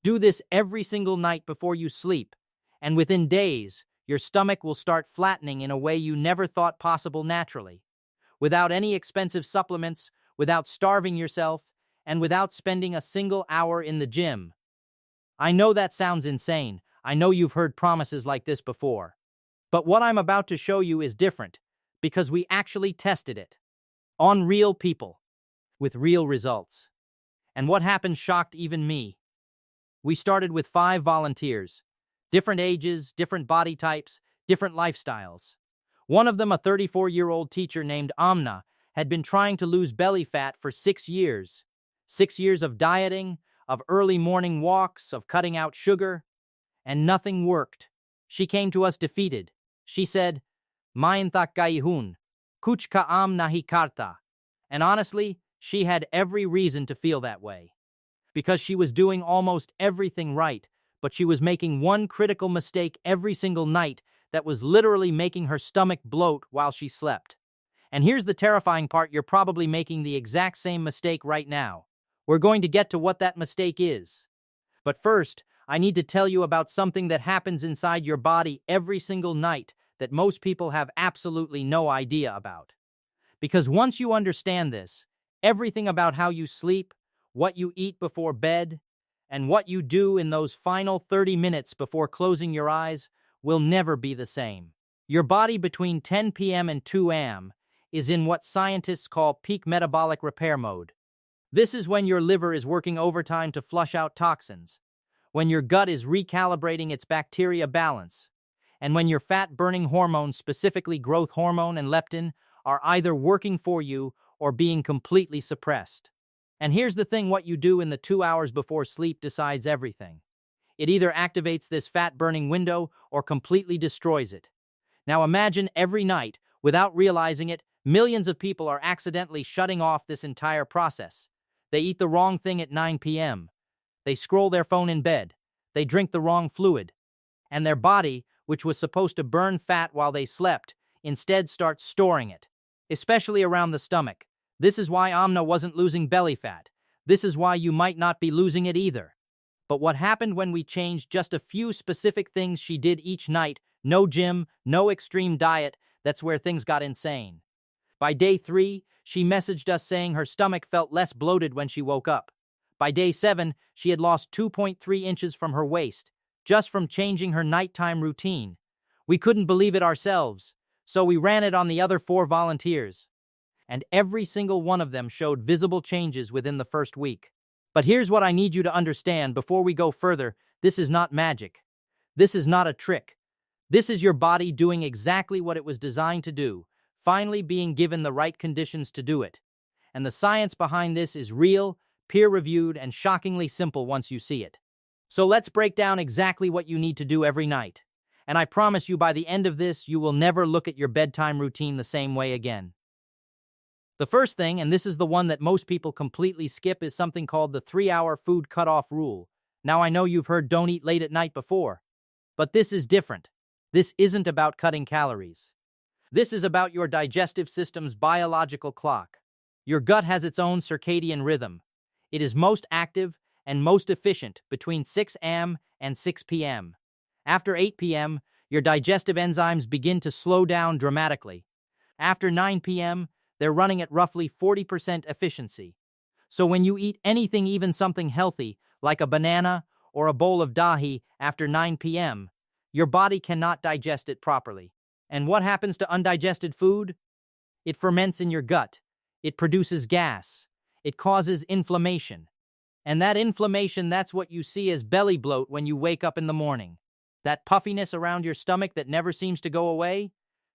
Do this every single night before you sleep, and within days, your stomach will start flattening in a way you never thought possible naturally, without any expensive supplements, without starving yourself, and without spending a single hour in the gym. I know that sounds insane. I know you've heard promises like this before. But what I'm about to show you is different, because we actually tested it. On real people, with real results. And what happened shocked even me. We started with 5 volunteers. Different ages, different body types, different lifestyles. One of them, a 34-year-old teacher named Amna, had been trying to lose belly fat for 6 years. 6 years of dieting, of early morning walks, of cutting out sugar, and nothing worked. She came to us defeated. She said, "Main tak kaihun, kuch ka am nahi karta." And honestly, she had every reason to feel that way. Because she was doing almost everything right, but she was making one critical mistake every single night that was literally making her stomach bloat while she slept. And here's the terrifying part: you're probably making the exact same mistake right now. We're going to get to what that mistake is. But first, I need to tell you about something that happens inside your body every single night that most people have absolutely no idea about. Because once you understand this, everything about how you sleep, what you eat before bed, and what you do in those final 30 minutes before closing your eyes will never be the same. Your body between 10 p.m. and 2 a.m. is in what scientists call peak metabolic repair mode. This is when your liver is working overtime to flush out toxins, when your gut is recalibrating its bacteria balance, and when your fat-burning hormones, specifically growth hormone and leptin, are either working for you or being completely suppressed. And here's the thing: what you do in the 2 hours before sleep decides everything. It either activates this fat-burning window or completely destroys it. Now imagine every night, without realizing it, millions of people are accidentally shutting off this entire process. They eat the wrong thing at 9 p.m. They scroll their phone in bed. They drink the wrong fluid. And their body, which was supposed to burn fat while they slept, instead starts storing it, especially around the stomach. This is why Amna wasn't losing belly fat. This is why you might not be losing it either. But what happened when we changed just a few specific things she did each night? No gym, no extreme diet. That's where things got insane. By day 3, she messaged us saying her stomach felt less bloated when she woke up. By day 7, she had lost 2.3 inches from her waist, just from changing her nighttime routine. We couldn't believe it ourselves, so we ran it on the other 4 volunteers. And every single one of them showed visible changes within the first week. But here's what I need you to understand before we go further: this is not magic. This is not a trick. This is your body doing exactly what it was designed to do, finally being given the right conditions to do it. And the science behind this is real, peer-reviewed, and shockingly simple once you see it. So let's break down exactly what you need to do every night. And I promise you, by the end of this, you will never look at your bedtime routine the same way again. The first thing, and this is the one that most people completely skip, is something called the 3-hour food cutoff rule. Now I know you've heard "don't eat late at night" before, but this is different. This isn't about cutting calories. This is about your digestive system's biological clock. Your gut has its own circadian rhythm. It is most active and most efficient between 6 a.m. and 6 p.m. After 8 p.m., your digestive enzymes begin to slow down dramatically. After 9 p.m., they're running at roughly 40% efficiency. So when you eat anything, even something healthy, like a banana or a bowl of dahi after 9 p.m., your body cannot digest it properly. And what happens to undigested food? It ferments in your gut. It produces gas. It causes inflammation. And that inflammation, that's what you see as belly bloat when you wake up in the morning. That puffiness around your stomach that never seems to go away?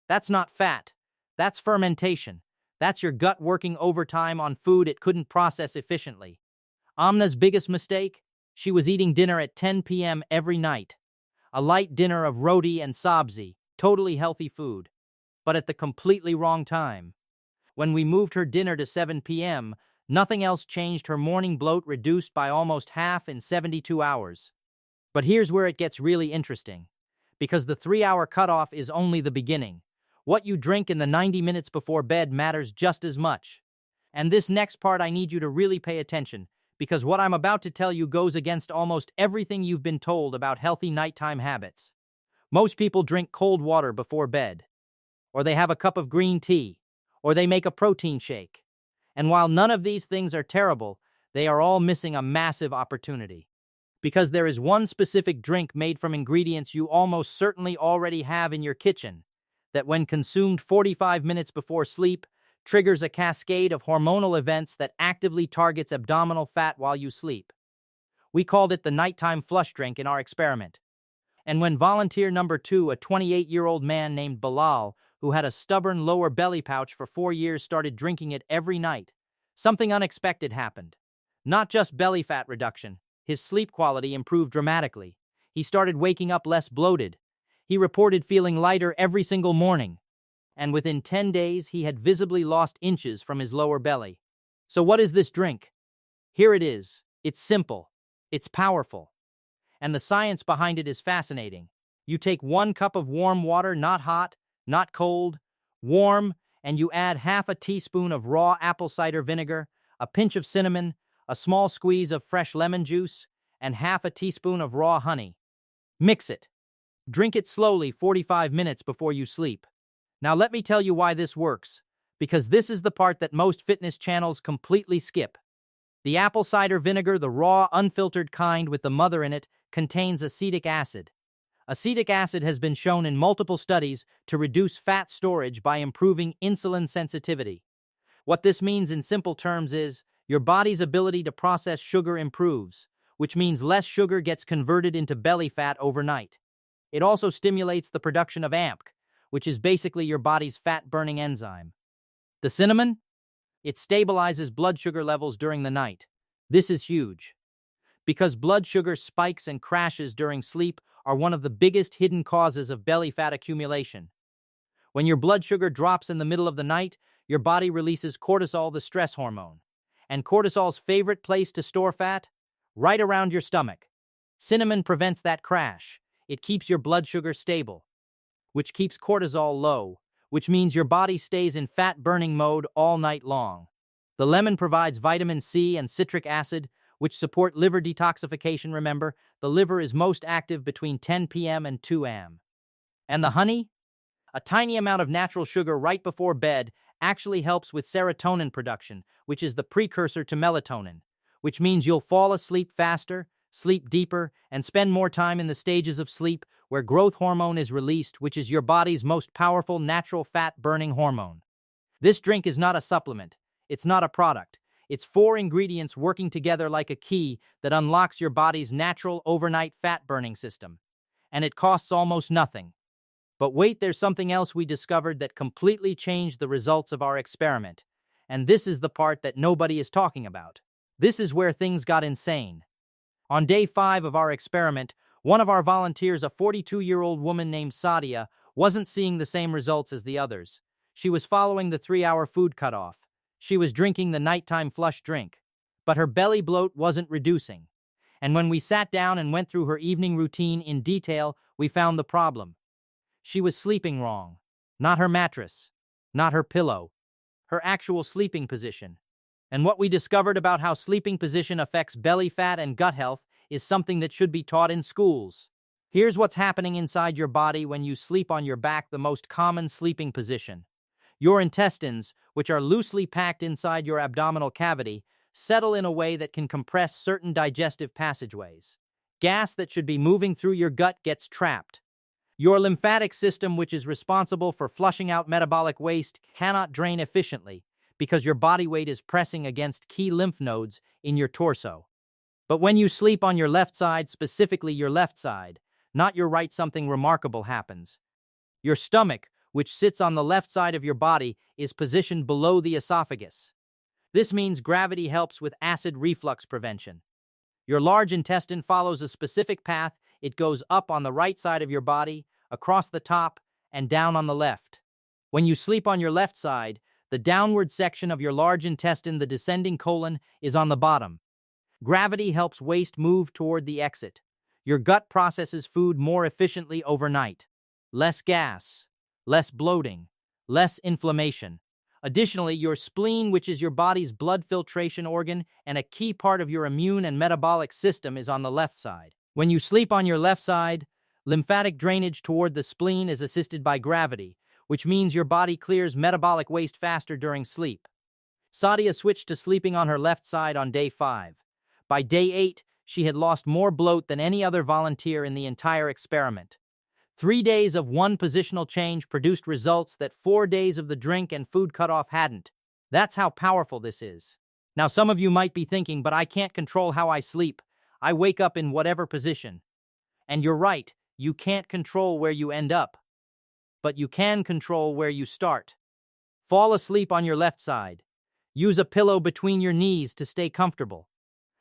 That's not fat. That's fermentation. That's your gut working overtime on food it couldn't process efficiently. Amna's biggest mistake? She was eating dinner at 10 p.m. every night. A light dinner of roti and sabzi, totally healthy food, but at the completely wrong time. When we moved her dinner to 7 p.m., nothing else changed. Her morning bloat reduced by almost half in 72 hours. But here's where it gets really interesting, because the 3-hour cutoff is only the beginning. What you drink in the 90 minutes before bed matters just as much. And this next part, I need you to really pay attention, because what I'm about to tell you goes against almost everything you've been told about healthy nighttime habits. Most people drink cold water before bed, or they have a cup of green tea, or they make a protein shake. And while none of these things are terrible, they are all missing a massive opportunity. Because there is one specific drink made from ingredients you almost certainly already have in your kitchen that, when consumed 45 minutes before sleep, triggers a cascade of hormonal events that actively targets abdominal fat while you sleep. We called it the nighttime flush drink in our experiment. And when volunteer number 2, a 28-year-old man named Bilal, who had a stubborn lower belly pouch for 4 years, started drinking it every night, something unexpected happened. Not just belly fat reduction, his sleep quality improved dramatically. He started waking up less bloated. He reported feeling lighter every single morning. And within 10 days, he had visibly lost inches from his lower belly. So what is this drink? Here it is. It's simple. It's powerful. And the science behind it is fascinating. You take 1 cup of warm water, not hot, not cold, warm, and you add half a teaspoon of raw apple cider vinegar, a pinch of cinnamon, a small squeeze of fresh lemon juice, and half a teaspoon of raw honey. Mix it. Drink it slowly 45 minutes before you sleep. Now let me tell you why this works, because this is the part that most fitness channels completely skip. The apple cider vinegar, the raw, unfiltered kind with the mother in it, contains acetic acid. Acetic acid has been shown in multiple studies to reduce fat storage by improving insulin sensitivity. What this means in simple terms is your body's ability to process sugar improves, which means less sugar gets converted into belly fat overnight. It also stimulates the production of AMP, which is basically your body's fat-burning enzyme. The cinnamon? It stabilizes blood sugar levels during the night. This is huge, because blood sugar spikes and crashes during sleep are one of the biggest hidden causes of belly fat accumulation. When your blood sugar drops in the middle of the night, your body releases cortisol, the stress hormone. And cortisol's favorite place to store fat? Right around your stomach. Cinnamon prevents that crash. It keeps your blood sugar stable, which keeps cortisol low, which means your body stays in fat-burning mode all night long. The lemon provides vitamin C and citric acid, which support liver detoxification. Remember, the liver is most active between 10 p.m. and 2 a.m. And the honey? A tiny amount of natural sugar right before bed actually helps with serotonin production, which is the precursor to melatonin, which means you'll fall asleep faster, sleep deeper, and spend more time in the stages of sleep where growth hormone is released, which is your body's most powerful natural fat-burning hormone. This drink is not a supplement. It's not a product. It's 4 ingredients working together like a key that unlocks your body's natural overnight fat-burning system. And it costs almost nothing. But wait, there's something else we discovered that completely changed the results of our experiment. And this is the part that nobody is talking about. This is where things got insane. On day 5 of our experiment, one of our volunteers, a 42-year-old woman named Sadia, wasn't seeing the same results as the others. She was following the 3-hour food cutoff. She was drinking the nighttime flush drink. But her belly bloat wasn't reducing. And when we sat down and went through her evening routine in detail, we found the problem. She was sleeping wrong. Not her mattress. Not her pillow. Her actual sleeping position. And what we discovered about how sleeping position affects belly fat and gut health is something that should be taught in schools. Here's what's happening inside your body when you sleep on your back, the most common sleeping position. Your intestines, which are loosely packed inside your abdominal cavity, settle in a way that can compress certain digestive passageways. Gas that should be moving through your gut gets trapped. Your lymphatic system, which is responsible for flushing out metabolic waste, cannot drain efficiently because your body weight is pressing against key lymph nodes in your torso. But when you sleep on your left side, specifically your left side, not your right, something remarkable happens. Your stomach, which sits on the left side of your body, is positioned below the esophagus. This means gravity helps with acid reflux prevention. Your large intestine follows a specific path. It goes up on the right side of your body, across the top, and down on the left. When you sleep on your left side, the downward section of your large intestine, the descending colon, is on the bottom. Gravity helps waste move toward the exit. Your gut processes food more efficiently overnight. Less gas, less bloating, less inflammation. Additionally, your spleen, which is your body's blood filtration organ and a key part of your immune and metabolic system, is on the left side. When you sleep on your left side, lymphatic drainage toward the spleen is assisted by gravity, which means your body clears metabolic waste faster during sleep. Sadia switched to sleeping on her left side on day 5. By day 8, she had lost more bloat than any other volunteer in the entire experiment. 3 days of one positional change produced results that 4 days of the drink and food cutoff hadn't. That's how powerful this is. Now, some of you might be thinking, but I can't control how I sleep. I wake up in whatever position. And you're right, you can't control where you end up. But you can control where you start. Fall asleep on your left side. Use a pillow between your knees to stay comfortable.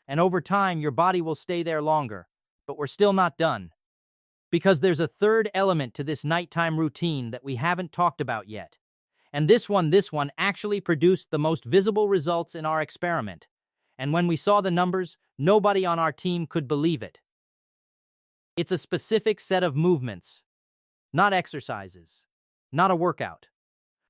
And over time, your body will stay there longer. But we're still not done. Because there's a third element to this nighttime routine that we haven't talked about yet. And this one actually produced the most visible results in our experiment. And when we saw the numbers, nobody on our team could believe it. It's a specific set of movements, not exercises, not a workout.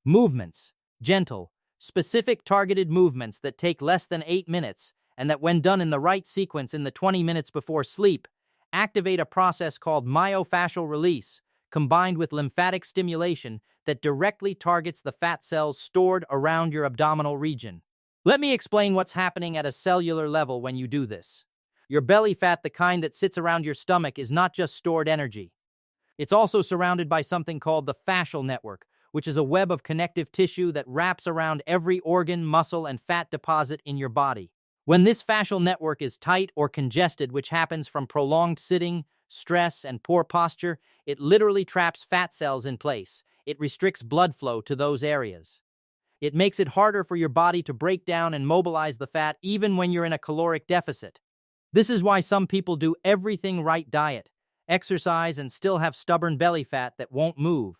Movements, gentle, specific targeted movements that take less than 8 minutes and that when done in the right sequence in the 20 minutes before sleep, activate a process called myofascial release, combined with lymphatic stimulation that directly targets the fat cells stored around your abdominal region. Let me explain what's happening at a cellular level when you do this. Your belly fat, the kind that sits around your stomach, is not just stored energy. It's also surrounded by something called the fascial network, which is a web of connective tissue that wraps around every organ, muscle, and fat deposit in your body. When this fascial network is tight or congested, which happens from prolonged sitting, stress, and poor posture, it literally traps fat cells in place. It restricts blood flow to those areas. It makes it harder for your body to break down and mobilize the fat even when you're in a caloric deficit. This is why some people do everything right: diet, exercise, and still have stubborn belly fat that won't move.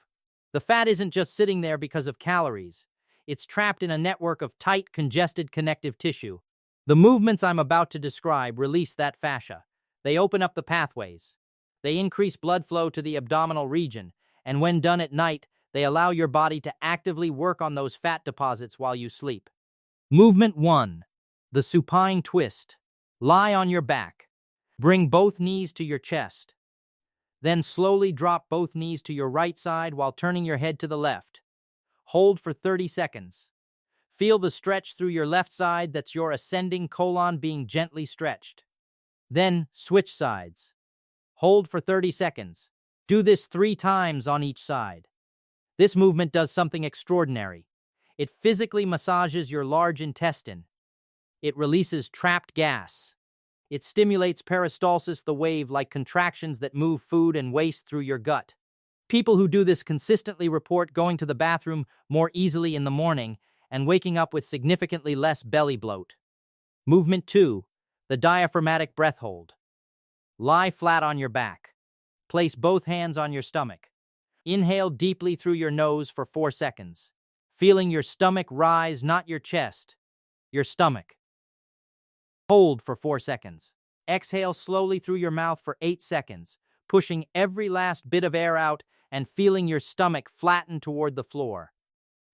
The fat isn't just sitting there because of calories. It's trapped in a network of tight, congested connective tissue. The movements I'm about to describe release that fascia. They open up the pathways. They increase blood flow to the abdominal region, and when done at night, they allow your body to actively work on those fat deposits while you sleep. Movement 1. The supine twist. Lie on your back. Bring both knees to your chest. Then slowly drop both knees to your right side while turning your head to the left. Hold for 30 seconds. Feel the stretch through your left side. That's your ascending colon being gently stretched. Then switch sides. Hold for 30 seconds. Do this 3 times on each side. This movement does something extraordinary. It physically massages your large intestine. It releases trapped gas. It stimulates peristalsis, the wave-like contractions that move food and waste through your gut. People who do this consistently report going to the bathroom more easily in the morning and waking up with significantly less belly bloat. Movement 2. The diaphragmatic breath hold. Lie flat on your back. Place both hands on your stomach. Inhale deeply through your nose for 4 seconds, feeling your stomach rise, not your chest, your stomach. Hold for 4 seconds. Exhale slowly through your mouth for 8 seconds, pushing every last bit of air out and feeling your stomach flatten toward the floor.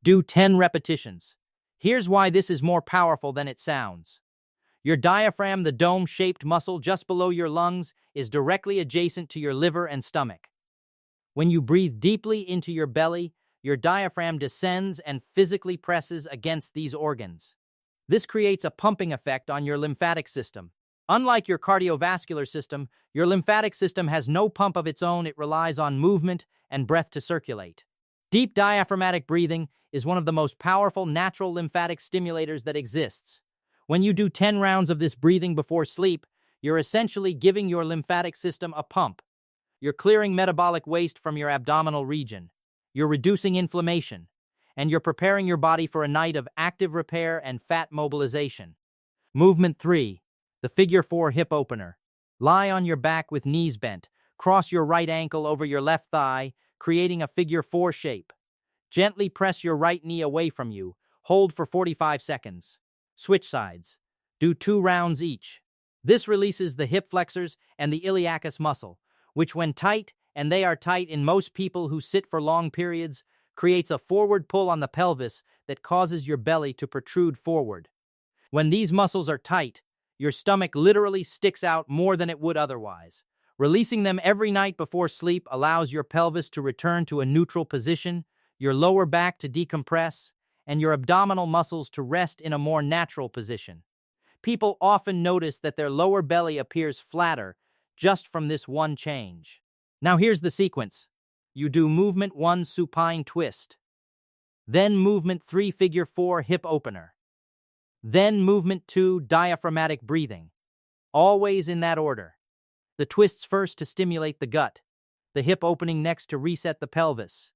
Do 10 repetitions. Here's why this is more powerful than it sounds. Your diaphragm, the dome-shaped muscle just below your lungs, is directly adjacent to your liver and stomach. When you breathe deeply into your belly, your diaphragm descends and physically presses against these organs. This creates a pumping effect on your lymphatic system. Unlike your cardiovascular system, your lymphatic system has no pump of its own. It relies on movement and breath to circulate. Deep diaphragmatic breathing is one of the most powerful natural lymphatic stimulators that exists. When you do 10 rounds of this breathing before sleep, you're essentially giving your lymphatic system a pump. You're clearing metabolic waste from your abdominal region. You're reducing inflammation. And you're preparing your body for a night of active repair and fat mobilization. Movement 3. The figure 4 hip opener. Lie on your back with knees bent. Cross your right ankle over your left thigh, creating a figure 4 shape. Gently press your right knee away from you. Hold for 45 seconds. Switch sides. Do 2 rounds each. This releases the hip flexors and the iliacus muscle, which when tight, and they are tight in most people who sit for long periods, creates a forward pull on the pelvis that causes your belly to protrude forward. When these muscles are tight, your stomach literally sticks out more than it would otherwise. Releasing them every night before sleep allows your pelvis to return to a neutral position, your lower back to decompress, and your abdominal muscles to rest in a more natural position. People often notice that their lower belly appears flatter just from this one change. Now here's the sequence. You do movement 1 supine twist, then movement 3 figure 4 hip opener, then movement 2 diaphragmatic breathing, always in that order. The twists first to stimulate the gut, the hip opening next to reset the pelvis,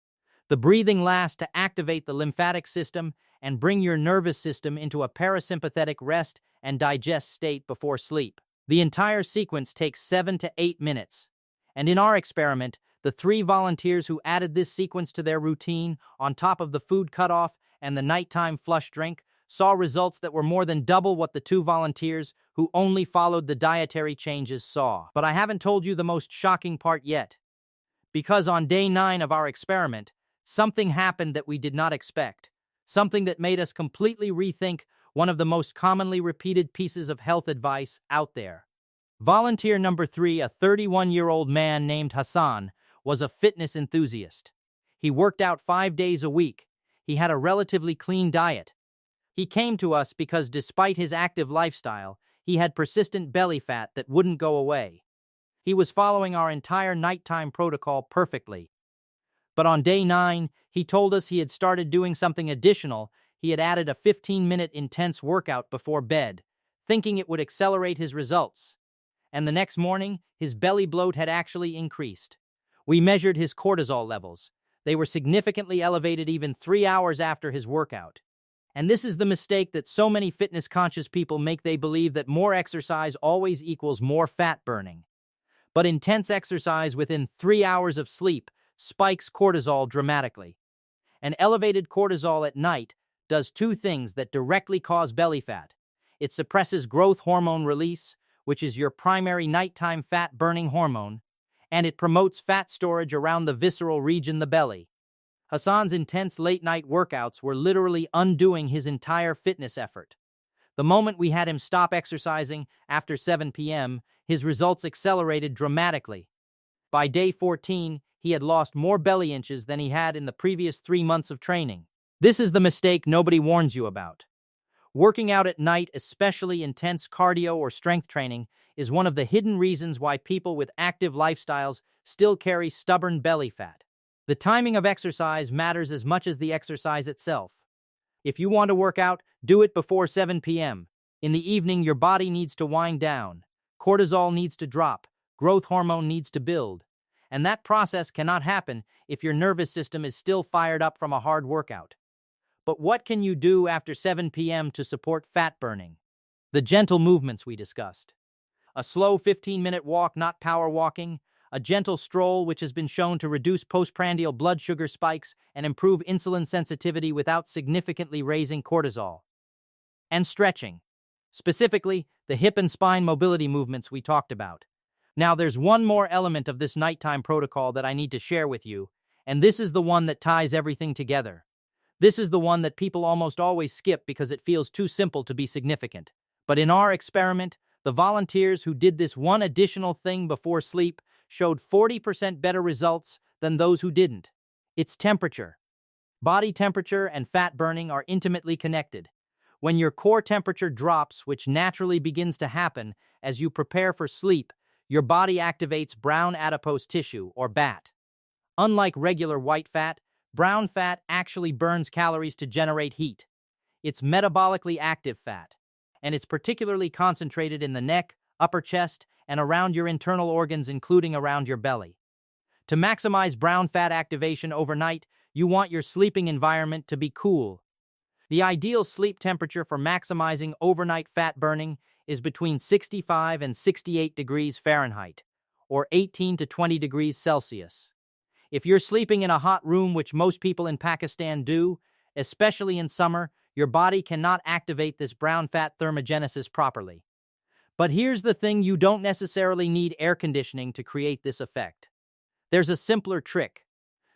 the breathing last to activate the lymphatic system and bring your nervous system into a parasympathetic rest and digest state before sleep. The entire sequence takes 7 to 8 minutes. And in our experiment, the 3 volunteers who added this sequence to their routine, on top of the food cutoff and the nighttime flush drink, saw results that were more than double what the 2 volunteers who only followed the dietary changes saw. But I haven't told you the most shocking part yet. Because on day 9 of our experiment, something happened that we did not expect. Something that made us completely rethink one of the most commonly repeated pieces of health advice out there. Volunteer number 3, a 31-year-old man named Hassan, was a fitness enthusiast. He worked out 5 days a week. He had a relatively clean diet. He came to us because despite his active lifestyle, he had persistent belly fat that wouldn't go away. He was following our entire nighttime protocol perfectly. But on day 9, he told us he had started doing something additional. He had added a 15-minute intense workout before bed, thinking it would accelerate his results. And the next morning, his belly bloat had actually increased. We measured his cortisol levels. They were significantly elevated even 3 hours after his workout. And this is the mistake that so many fitness-conscious people make. They believe that more exercise always equals more fat burning. But intense exercise within 3 hours of sleep spikes cortisol dramatically. And elevated cortisol at night does 2 things that directly cause belly fat. It suppresses growth hormone release, which is your primary nighttime fat-burning hormone, and it promotes fat storage around the visceral region, the belly. Hassan's intense late-night workouts were literally undoing his entire fitness effort. The moment we had him stop exercising after 7 p.m., his results accelerated dramatically. By day 14, he had lost more belly inches than he had in the previous 3 months of training. This is the mistake nobody warns you about. Working out at night, especially intense cardio or strength training, is one of the hidden reasons why people with active lifestyles still carry stubborn belly fat. The timing of exercise matters as much as the exercise itself. If you want to work out, do it before 7 p.m. In the evening, your body needs to wind down. Cortisol needs to drop. Growth hormone needs to build. And that process cannot happen if your nervous system is still fired up from a hard workout. But what can you do after 7 p.m. to support fat burning? The gentle movements we discussed. A slow 15-minute walk, not power walking. A gentle stroll, which has been shown to reduce postprandial blood sugar spikes and improve insulin sensitivity without significantly raising cortisol. And stretching. Specifically, the hip and spine mobility movements we talked about. Now, there's one more element of this nighttime protocol that I need to share with you, and this is the one that ties everything together. This is the one that people almost always skip because it feels too simple to be significant. But in our experiment, the volunteers who did this one additional thing before sleep showed 40% better results than those who didn't. It's temperature. Body temperature and fat burning are intimately connected. When your core temperature drops, which naturally begins to happen as you prepare for sleep, your body activates brown adipose tissue, or BAT. Unlike regular white fat, brown fat actually burns calories to generate heat. It's metabolically active fat, and it's particularly concentrated in the neck, upper chest, and around your internal organs, including around your belly. To maximize brown fat activation overnight, you want your sleeping environment to be cool. The ideal sleep temperature for maximizing overnight fat burning is between 65 and 68 degrees Fahrenheit, or 18 to 20 degrees Celsius. If you're sleeping in a hot room, which most people in Pakistan do, especially in summer, your body cannot activate this brown fat thermogenesis properly. But here's the thing, you don't necessarily need air conditioning to create this effect. There's a simpler trick.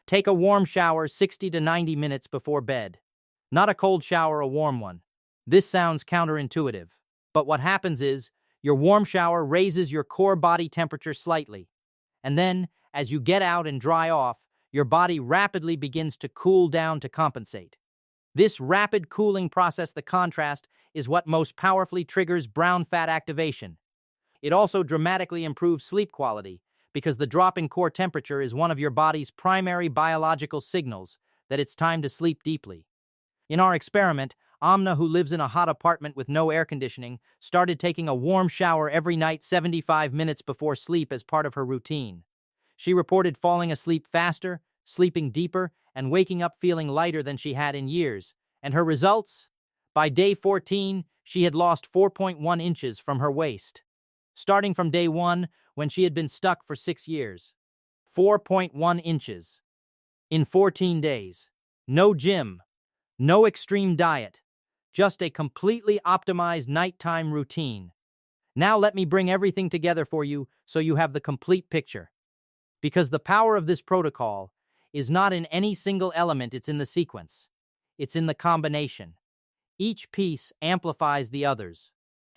Take a warm shower 60 to 90 minutes before bed. Not a cold shower, a warm one. This sounds counterintuitive, but what happens is your warm shower raises your core body temperature slightly, and then, as you get out and dry off, your body rapidly begins to cool down to compensate. This rapid cooling process, the contrast, is what most powerfully triggers brown fat activation. It also dramatically improves sleep quality because the drop in core temperature is one of your body's primary biological signals that it's time to sleep deeply. In our experiment, Amna, who lives in a hot apartment with no air conditioning, started taking a warm shower every night 75 minutes before sleep as part of her routine. She reported falling asleep faster, sleeping deeper, and waking up feeling lighter than she had in years. And her results? By day 14, she had lost 4.1 inches from her waist. Starting from day 1, when she had been stuck for 6 years. 4.1 inches. In 14 days. No gym. No extreme diet. Just a completely optimized nighttime routine. Now let me bring everything together for you so you have the complete picture. Because the power of this protocol is not in any single element, it's in the sequence. It's in the combination. Each piece amplifies the others.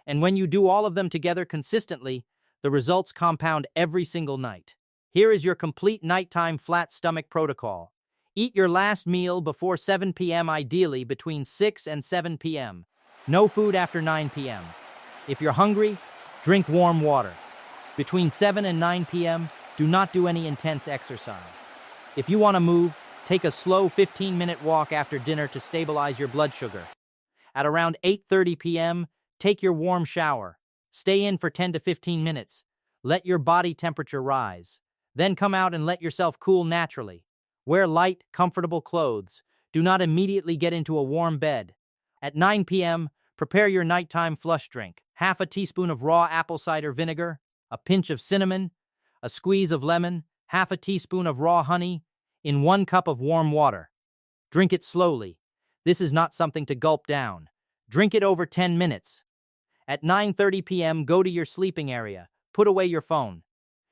And when you do all of them together consistently, the results compound every single night. Here is your complete nighttime flat stomach protocol. Eat your last meal before 7 p.m., ideally between 6 and 7 p.m. No food after 9 p.m. If you're hungry, drink warm water. Between 7 and 9 p.m., do not do any intense exercise. If you want to move, take a slow 15-minute walk after dinner to stabilize your blood sugar. At around 8:30 p.m., take your warm shower. Stay in for 10 to 15 minutes. Let your body temperature rise. Then come out and let yourself cool naturally. Wear light, comfortable clothes. Do not immediately get into a warm bed. At 9 p.m., prepare your nighttime flush drink. Half a teaspoon of raw apple cider vinegar, a pinch of cinnamon, a squeeze of lemon, half a teaspoon of raw honey, in 1 cup of warm water. Drink it slowly. This is not something to gulp down. Drink it over 10 minutes. At 9:30 p.m., go to your sleeping area. Put away your phone.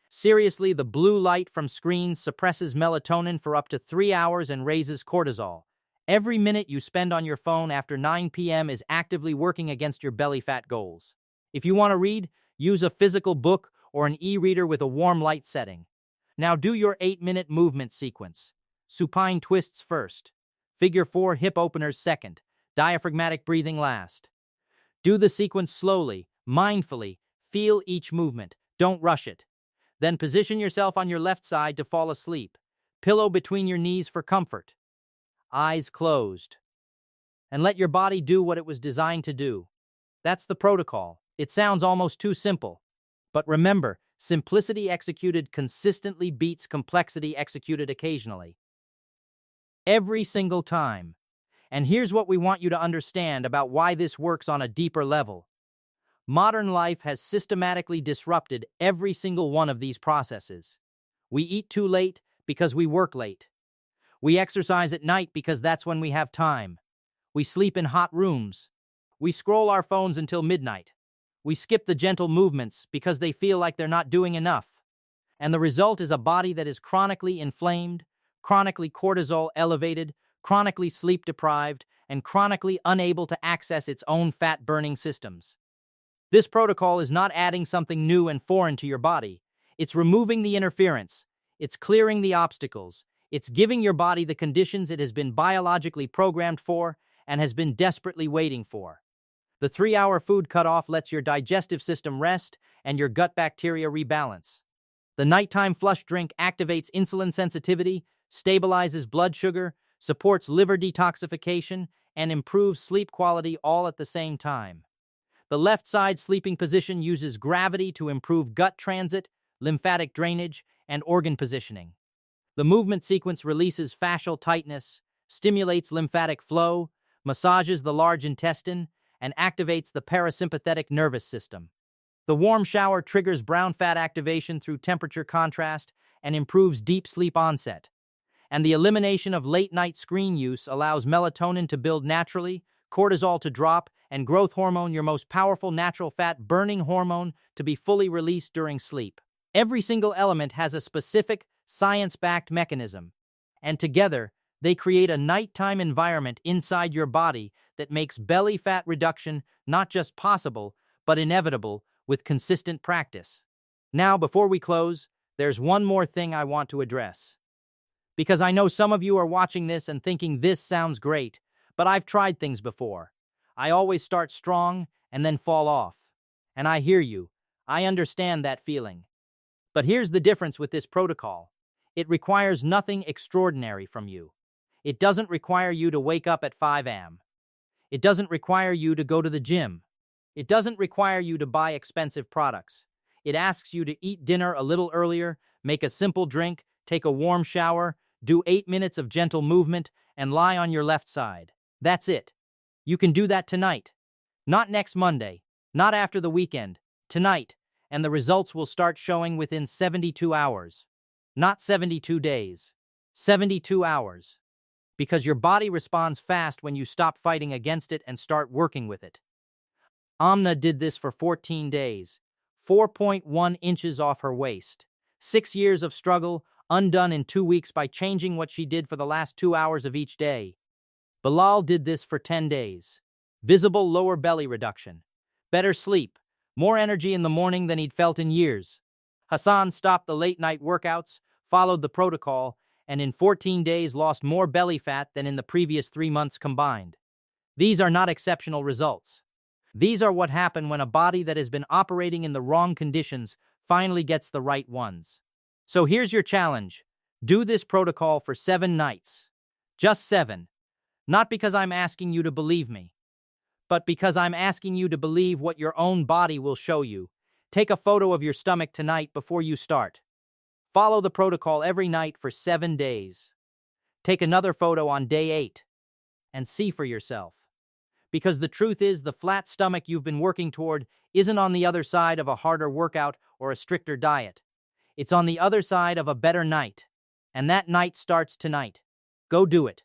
Seriously, the blue light from screens suppresses melatonin for up to 3 hours and raises cortisol. Every minute you spend on your phone after 9 p.m. is actively working against your belly fat goals. If you want to read, use a physical book or an e-reader with a warm light setting. Now do your 8-minute movement sequence. Supine twists first. Figure 4 hip openers second. Diaphragmatic breathing last. Do the sequence slowly, mindfully. Feel each movement. Don't rush it. Then position yourself on your left side to fall asleep. Pillow between your knees for comfort. Eyes closed. And let your body do what it was designed to do. That's the protocol. It sounds almost too simple. But remember, simplicity executed consistently beats complexity executed occasionally. Every single time. And here's what we want you to understand about why this works on a deeper level. Modern life has systematically disrupted every single one of these processes. We eat too late because we work late. We exercise at night because that's when we have time. We sleep in hot rooms. We scroll our phones until midnight. We skip the gentle movements because they feel like they're not doing enough. And the result is a body that is chronically inflamed, chronically cortisol elevated, chronically sleep deprived, and chronically unable to access its own fat-burning systems. This protocol is not adding something new and foreign to your body. It's removing the interference. It's clearing the obstacles. It's giving your body the conditions it has been biologically programmed for and has been desperately waiting for. The 3-hour food cutoff lets your digestive system rest and your gut bacteria rebalance. The nighttime flush drink activates insulin sensitivity, stabilizes blood sugar, supports liver detoxification, and improves sleep quality all at the same time. The left side sleeping position uses gravity to improve gut transit, lymphatic drainage, and organ positioning. The movement sequence releases fascial tightness, stimulates lymphatic flow, massages the large intestine, and activates the parasympathetic nervous system. The warm shower triggers brown fat activation through temperature contrast and improves deep sleep onset. And the elimination of late-night screen use allows melatonin to build naturally, cortisol to drop, and growth hormone, your most powerful natural fat-burning hormone, to be fully released during sleep. Every single element has a specific, science-backed mechanism, and together, they create a nighttime environment inside your body that makes belly fat reduction not just possible, but inevitable with consistent practice. Now, before we close, there's one more thing I want to address. Because I know some of you are watching this and thinking this sounds great, but I've tried things before. I always start strong and then fall off. And I hear you. I understand that feeling. But here's the difference with this protocol. It requires nothing extraordinary from you. It doesn't require you to wake up at 5 a.m. It doesn't require you to go to the gym. It doesn't require you to buy expensive products. It asks you to eat dinner a little earlier, make a simple drink, take a warm shower, do 8 minutes of gentle movement, and lie on your left side. That's it. You can do that tonight. Not next Monday, not after the weekend, tonight, and the results will start showing within 72 hours. Not 72 days. 72 hours. Because your body responds fast when you stop fighting against it and start working with it. Amna did this for 14 days, 4.1 inches off her waist. 6 years of struggle, undone in 2 weeks by changing what she did for the last 2 hours of each day. Bilal did this for 10 days. Visible lower belly reduction. Better sleep. More energy in the morning than he'd felt in years. Hassan stopped the late-night workouts, followed the protocol, and in 14 days lost more belly fat than in the previous 3 months combined. These are not exceptional results. These are what happen when a body that has been operating in the wrong conditions finally gets the right ones. So here's your challenge. Do this protocol for 7 nights. Just 7. Not because I'm asking you to believe me, but because I'm asking you to believe what your own body will show you. Take a photo of your stomach tonight before you start. Follow the protocol every night for 7 days. Take another photo on day 8 and see for yourself. Because the truth is, the flat stomach you've been working toward isn't on the other side of a harder workout or a stricter diet. It's on the other side of a better night. And that night starts tonight. Go do it.